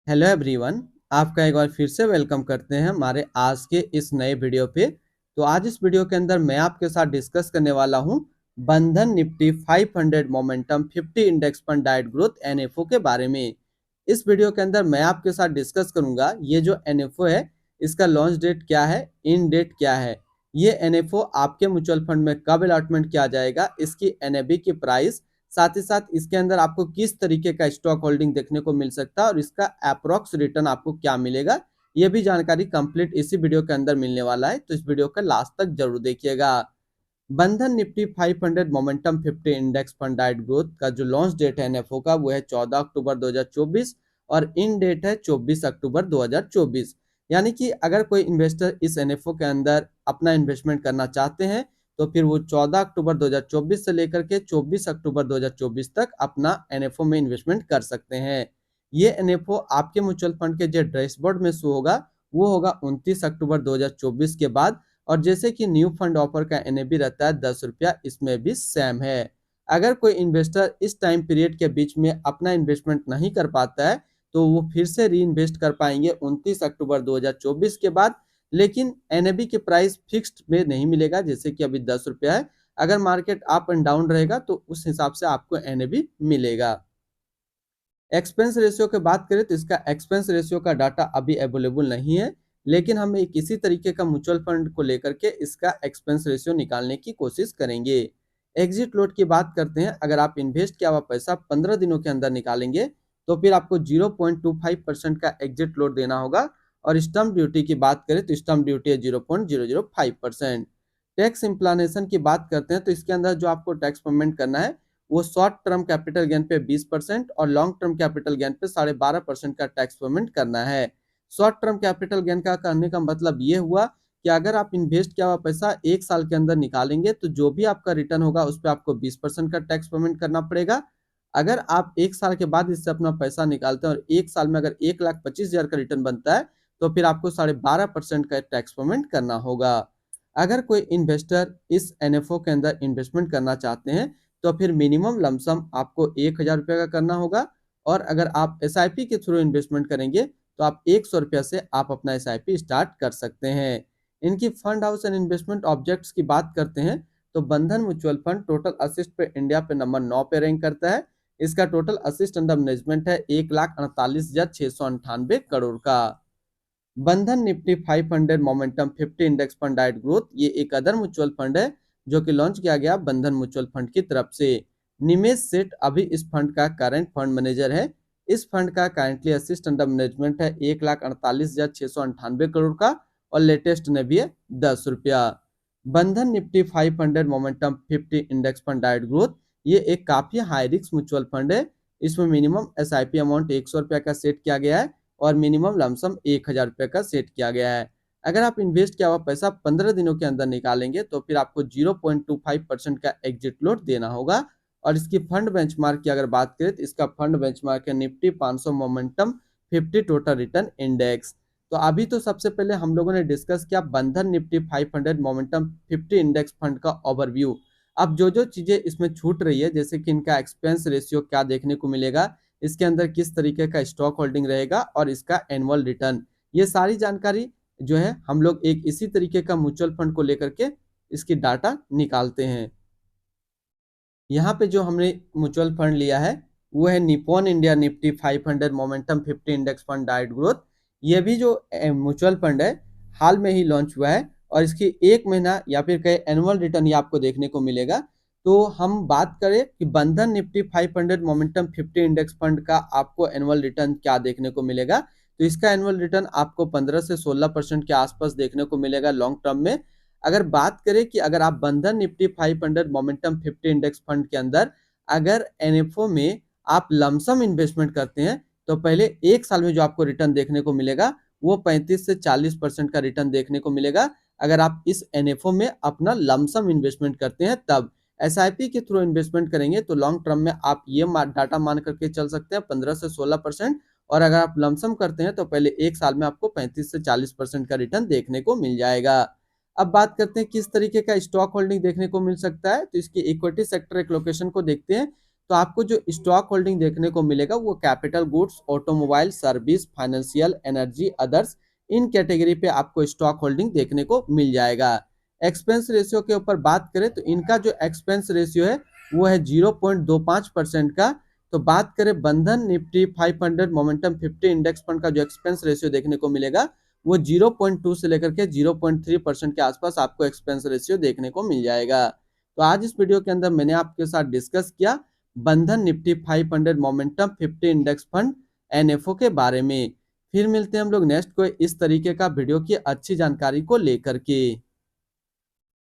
Hello everyone. आपका एक बार फिर से वेलकम करते हैं हमारे आज के इस नए वीडियो पे। तो आज इस वीडियो के अंदर मैं आपके साथ डिस्कस करने वाला हूं बंधन Nifty 500 momentum 50 index fund diet growth NFO के बारे में। इस वीडियो के अंदर मैं आपके साथ डिस्कस करूंगा ये जो एनएफओ है इसका लॉन्च डेट क्या है, इन डेट क्या है, ये एनएफओ आपके म्यूचुअल फंड में कब अलॉटमेंट किया जाएगा, इसकी एनएबी की प्राइस, साथ ही साथ इसके अंदर आपको किस तरीके का स्टॉक होल्डिंग देखने को मिल सकता है और इसका अप्रोक्स रिटर्न आपको क्या मिलेगा, ये भी जानकारी कंप्लीट इसी वीडियो के अंदर मिलने वाला है। तो इस वीडियो का लास्ट तक जरूर देखिएगा। बंधन Nifty 500 momentum 50 index fund diet growth का जो लॉन्च डेट है एनएफओ का वो है 14 अक्टूबर 2024 और इन डेट है 24 अक्टूबर 2024। यानी कि अगर कोई इन्वेस्टर इस एनएफओ के अंदर अपना इन्वेस्टमेंट करना चाहते हैं तो फिर वो 14 अक्टूबर 2024 से लेकर के 24 अक्टूबर 2024 तक अपना एनएफओ में इन्वेस्टमेंट कर सकते हैं। ये एनएफओ आपके म्यूचुअल फंड के जो डैशबोर्ड में शो होगा वो होगा 29 अक्टूबर 2024 के बाद। और जैसे कि न्यू फंड ऑफर का एनएबी रहता है 10 रुपया, इसमें भी सेम है। अगर कोई इन्वेस्टर इस टाइम पीरियड के बीच में अपना इन्वेस्टमेंट नहीं कर पाता है तो वो फिर से री इन्वेस्ट कर पाएंगे 29 अक्टूबर 2024 के बाद। लेकिन एनएबी की प्राइस फिक्स्ड में नहीं मिलेगा, जैसे कि अभी 10 रुपया है। अगर मार्केट अप एंड डाउन रहेगा तो उस हिसाब से आपको एनएबी मिलेगा। एक्सपेंस रेशियो की बात करें तो इसका एक्सपेंस रेशियो का डाटा अभी अवेलेबल नहीं है, लेकिन हम एक इसी तरीके का म्यूचुअल फंड को लेकर के इसका एक्सपेंस रेशियो निकालने की कोशिश करेंगे। एग्जिट लोड की बात करते हैं। अगर आप इन्वेस्ट किया हुआ पैसा 15 दिनों के अंदर निकालेंगे तो फिर आपको 0.25% का एग्जिट लोड देना होगा। और स्टम्प ड्यूटी की बात करें तो स्टम्प ड्यूटी है 0.005%। टैक्स इम्प्लानेशन की बात करते हैं तो इसके अंदर जो आपको टैक्स पेमेंट करना है वो शॉर्ट टर्म कैपिटल गेन पे 20% और लॉन्ग टर्म कैपिटल गेन पे 12.5% का टैक्स पेमेंट करना है। शॉर्ट टर्म कैपिटल गेन का करने का मतलब ये हुआ कि अगर आप इन्वेस्ट किया हुआ पैसा 1 साल के अंदर निकालेंगे तो जो भी आपका रिटर्न होगा उस पर आपको 20% का टैक्स पेमेंट करना पड़ेगा। अगर आप 1 साल के बाद इससे अपना पैसा निकालते हैं और 1 साल में अगर 1,25,000 का रिटर्न बनता है तो फिर आपको 12.5% का टैक्स पेमेंट करना होगा। अगर कोई इन्वेस्टर इस एनएफओ के अंदर इन्वेस्टमेंट करना चाहते हैं तो फिर मिनिमम लमसम आपको 1,000 रुपये का करना होगा। और अगर आप एसआईपी के थ्रू इन्वेस्टमेंट करेंगे तो आप 100 रुपया से आप अपना एसआईपी स्टार्ट कर सकते हैं। इनकी fund house and investment objects की बात करते हैं तो बंधन म्यूचुअल फंड टोटल असिस्ट पे इंडिया पे नंबर 9 पे रैंक करता है। इसका टोटल असिस्ट अंडर मैनेजमेंट है 1,48,698 करोड़ का। बंधन Nifty 500 momentum 50 index fund diet growth ये एक अदर म्यूचुअल फंड है जो कि लॉन्च किया गया बंधन म्यूचुअल फंड की तरफ से। निमेश सेठ अभी इस फंड का करंट फंड मैनेजर है। इस फंड का करंटली असिस्ट अंडर मैनेजमेंट है 1,48,698 करोड़ का और लेटेस्ट ने भी है 10 रुपया। बंधन Nifty 500 momentum 50 index fund diet growth ये एक काफी हाई रिस्क म्यूचुअल फंड है। इसमें मिनिमम एसआईपी अमाउंट 100 रुपया का सेट किया गया है और मिनिमम लमसम 1,000 रुपये का सेट किया गया है। अगर आप इन्वेस्ट किया हुआ पैसा 15 दिनों के अंदर निकालेंगे तो फिर आपको 0.25% का एग्जिट लोड देना होगा। और इसकी फंड बेंचमार्क की अगर बात करें तो इसका फंड बेंचमार्क है Nifty 500 momentum 50 total return index. तो अभी तो सबसे पहले हम लोगों ने डिस्कस किया बंधन निफ्टी 500 मोमेंटम 50 इंडेक्स फंड का ओवरव्यू। अब जो जो चीजें इसमें छूट रही है जैसे कि इनका एक्सपेंस रेशियो क्या देखने को मिलेगा, इसके अंदर किस तरीके का स्टॉक होल्डिंग रहेगा और इसका एनुअल रिटर्न, ये सारी जानकारी जो है हम लोग एक इसी तरीके का म्यूचुअल फंड को लेकर के इसकी डाटा निकालते हैं। यहाँ पे जो हमने म्यूचुअल फंड लिया है वो है Nippon India Nifty 500 momentum 50 index fund diet growth. ये भी जो म्यूचुअल फंड है हाल में ही लॉन्च हुआ है और इसकी 1 महीना या फिर कहे एनुअल रिटर्न ये आपको देखने को मिलेगा। तो हम बात करें कि बंधन निफ्टी 500 मोमेंटम 50 इंडेक्स फंड का आपको एनुअल रिटर्न क्या देखने को मिलेगा, तो इसका एनुअल रिटर्न आपको 15 से 16% के आसपास देखने को मिलेगा लॉन्ग टर्म में। अगर बात करें कि अगर आप बंधन निफ्टी 500 मोमेंटम 50 इंडेक्स फंड के अंदर अगर एनएफओ में आप लमसम इन्वेस्टमेंट करते हैं तो पहले 1 साल में जो आपको रिटर्न देखने को मिलेगा वो 35 से 40% का रिटर्न देखने को मिलेगा। अगर आप इस एनएफओ में अपना लमसम इन्वेस्टमेंट करते हैं तब एसआईपी के थ्रू इन्वेस्टमेंट करेंगे तो लॉन्ग टर्म में आप ये डाटा मान करके चल सकते हैं 15 से 16%। और अगर आप लमसम करते हैं तो पहले 1 साल में आपको 35 से 40% का रिटर्न देखने को मिल जाएगा। अब बात करते हैं किस तरीके का स्टॉक होल्डिंग देखने को मिल सकता है, तो इसकी इक्विटी सेक्टर एलोकेशन को देखते हैं। तो आपको जो स्टॉक होल्डिंग देखने को मिलेगा वो capital goods, automobile, service, financial, energy, others, इन कैटेगरी पे आपको स्टॉक होल्डिंग देखने को मिल जाएगा। एक्सपेंस रेशियो के ऊपर बात करें तो इनका जो एक्सपेंस रेशियो है वो है 0.25% का। तो बात करें बंधन निफ्टी 500 मोमेंटम 50 इंडेक्स फंड का जो एक्सपेंस रेशियो देखने को मिलेगा वो 0.2 से लेकर के 0.3% के आसपास आपको एक्सपेंस रेशियो देखने को मिल जाएगा। तो आज इस वीडियो के अंदर मैंने आपके साथ डिस्कस किया बंधन Nifty 500 momentum 50 index fund NFO के बारे में। फिर मिलते हैं हम लोग नेक्स्ट कोई इस तरीके का वीडियो की अच्छी जानकारी को लेकर के।